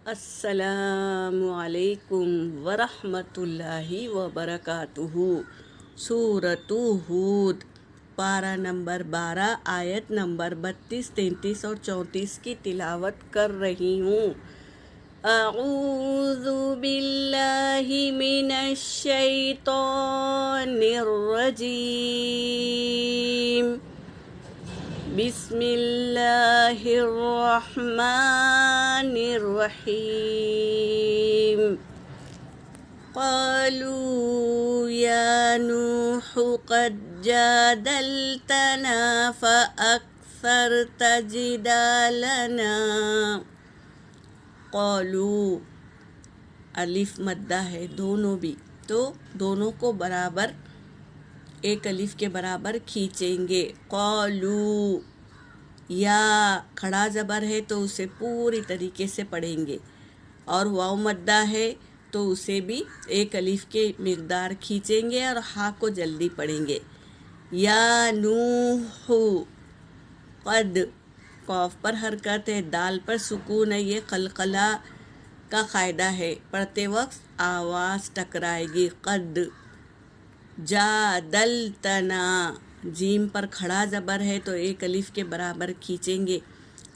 السلام علیکم ورحمۃ اللہ وبرکاتہ۔ سورۃ ہود، پارہ نمبر 12، آیت نمبر 32، 33 اور 34 کی تلاوت کر رہی ہوں۔ اعوذ باللہ من الشیطان الرجیم، بسم اللہ الرحمن الرحیم۔ قالوا یا نوح قد جادلتنا فأکثرت جدالنا۔ قالوا، الف مدہ ہے دونوں بھی، تو دونوں کو برابر ایک الف کے برابر کھینچیں گے۔ قالو، یا کھڑا زبر ہے تو اسے پوری طریقے سے پڑھیں گے، اور واو مدہ ہے تو اسے بھی ایک الف کے مقدار کھینچیں گے اور ہا کو جلدی پڑھیں گے۔ یا نوح، قد، قاف پر حرکت ہے، دال پر سکون ہے، یہ قلقلہ کا قاعدہ ہے، پڑھتے وقت آواز ٹکرائے گی۔ قد جادلتنا، جیم پر کھڑا زبر ہے تو ایک الف کے برابر کھینچیں گے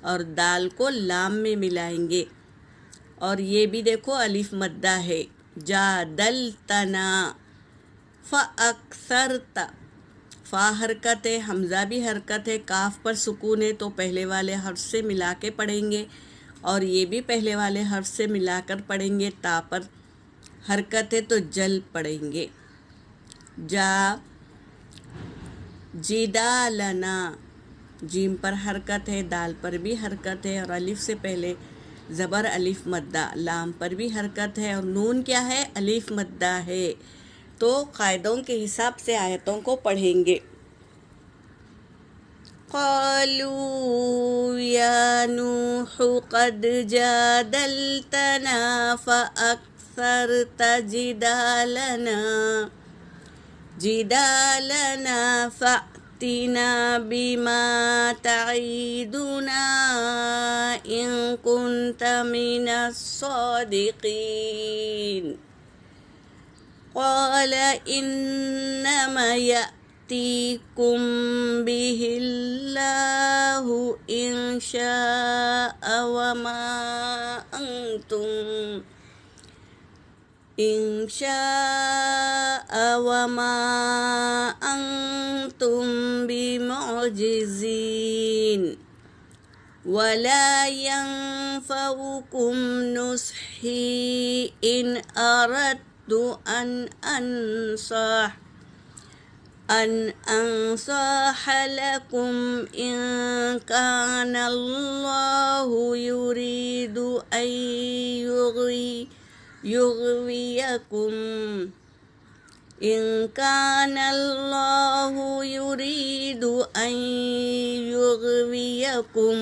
اور دال کو لام میں ملائیں گے، اور یہ بھی دیکھو الف مدہ ہے۔ جادلتنا، فاکثرت، فا حرکت ہے، حمزہ بھی حرکت ہے، کاف پر سکون ہے تو پہلے والے حرف سے ملا کے پڑھیں گے، اور یہ بھی پہلے والے حرف سے ملا کر پڑھیں گے۔ تا پر حرکت ہے تو جل پڑھیں گے۔ جدالنا، جیم پر حرکت ہے، دال پر بھی حرکت ہے، اور الف سے پہلے زبر الف مدہ، لام پر بھی حرکت ہے، اور نون کیا ہے؟ الف مدہ ہے۔ تو قاعدوں کے حساب سے آیتوں کو پڑھیں گے۔ قالوا یا نوح قد جادلتنا فأکثرت جدالنا فأتنا بما تعیدنا ان كنت من الصادقین۔ قال انما يأتيكم به الله إن شاء وما أنتم بمعجزين ولا ينفعكم نصحي إن أردت أن أنصح لكم إن كان الله يريد أن يغويكم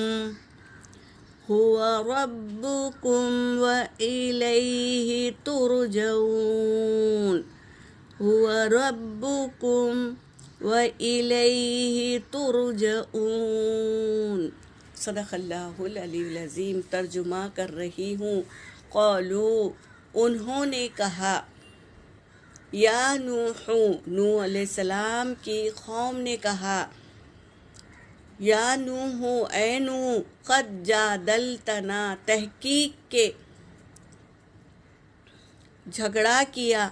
هو ربكم وإليه ترجعون۔ هو ربكم وإليه ترجعون۔ صدق اللہ العلی العظیم۔ ترجمہ کر رہی ہوں۔ قالو، انہوں نے کہا، یا نوح، نوح علیہ السلام کی قوم نے کہا، یا نوح، اے نوح، قد جادلتنا، تحقیق کے جھگڑا کیا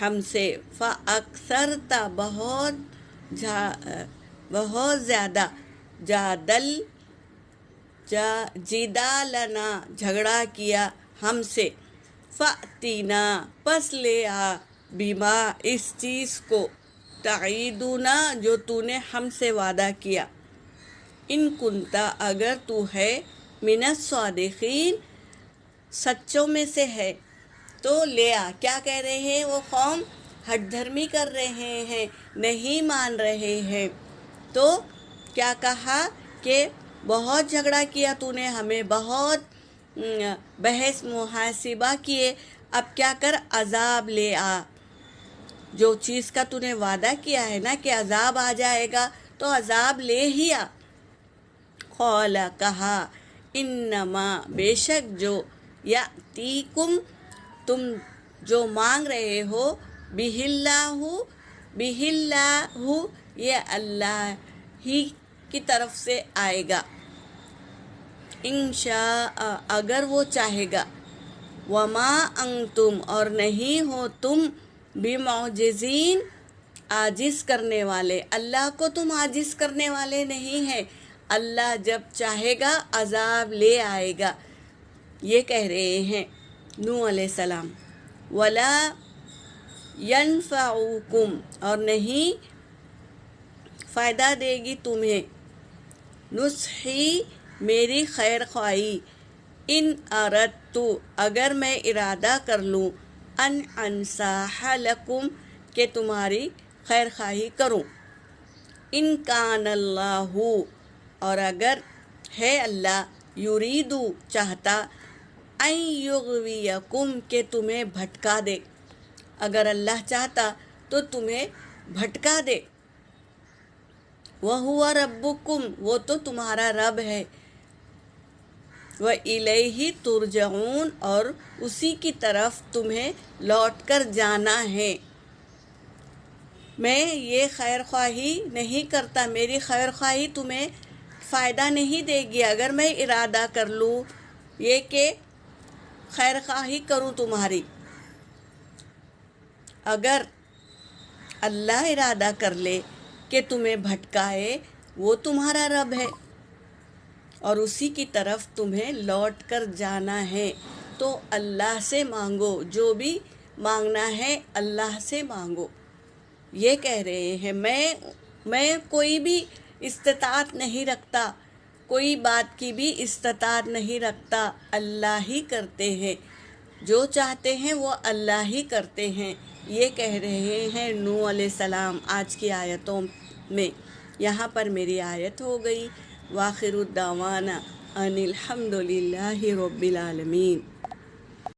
ہم سے، فاکثرت، بہت زیادہ، جدالنا، جھگڑا کیا ہم سے، فأتینا، پس لے آ، بما، اس چیز کو، تعیدنا، جو تو نے ہم سے وعدہ کیا، ان کنتا، اگر تو ہے، من الصادقین، سچوں میں سے ہے تو لے آ۔ کیا کہہ رہے ہیں وہ قوم؟ ہٹ دھرمی کر رہے ہیں، نہیں مان رہے ہیں، تو کیا کہا کہ بہت جھگڑا کیا تو نے ہمیں، بہت بحث محاسبہ کیے، اب کیا کر، عذاب لے آ، جو چیز کا تو نے وعدہ کیا ہے نا کہ عذاب آ جائے گا، تو عذاب لے ہی آ۔ قال، کہا، انما بے شک جو یاتیکم تم جو مانگ رہے ہو بہلّہ یہ اللہ ہی کی طرف سے آئے گا، انشاء اگر وہ چاہے گا، وما انتم اور نہیں ہو تم بمعجزین عاجز کرنے والے، اللہ کو تم عاجز کرنے والے نہیں ہیں، اللہ جب چاہے گا عذاب لے آئے گا۔ یہ کہہ رہے ہیں نوح علیہ السلام، ولا ینفعکم اور نہیں فائدہ دے گی تمہیں، نصحی میری خیر خواہی، ان اردت اگر میں ارادہ کر لوں، ان انصح لکم کہ تمہاری خیر خواہی کروں، ان کان اللہ اور اگر ہے اللہ، یریدو چاہتا، ان یغویکم کہ تمہیں بھٹکا دے، اگر اللہ چاہتا تو تمہیں بھٹکا دے، وَهُوَ رَبُّكُمْ وہ تو تمہارا رب ہے، وَإِلَيْهِ تُرْجَعُونَ اور اسی کی طرف تمہیں لوٹ کر جانا ہے۔ میں یہ خیر خواہی نہیں کرتا، میری خیر خواہی تمہیں فائدہ نہیں دے گی، اگر میں ارادہ کر لوں یہ کہ خیر خواہی کروں تمہاری، اگر اللہ ارادہ کر لے کہ تمہیں بھٹکائے، وہ تمہارا رب ہے اور اسی کی طرف تمہیں لوٹ کر جانا ہے، تو اللہ سے مانگو، جو بھی مانگنا ہے اللہ سے مانگو۔ یہ کہہ رہے ہیں میں کوئی بھی استطاعت نہیں رکھتا، کوئی بات کی بھی استطاعت نہیں رکھتا، اللہ ہی کرتے ہیں، جو چاہتے ہیں وہ اللہ ہی کرتے ہیں۔ یہ کہہ رہے ہیں نوح علیہ السلام آج کی آیتوں میں۔ یہاں پر میری آیت ہو گئی۔ وآخر الدعوانا ان الحمد للہ رب العالمین۔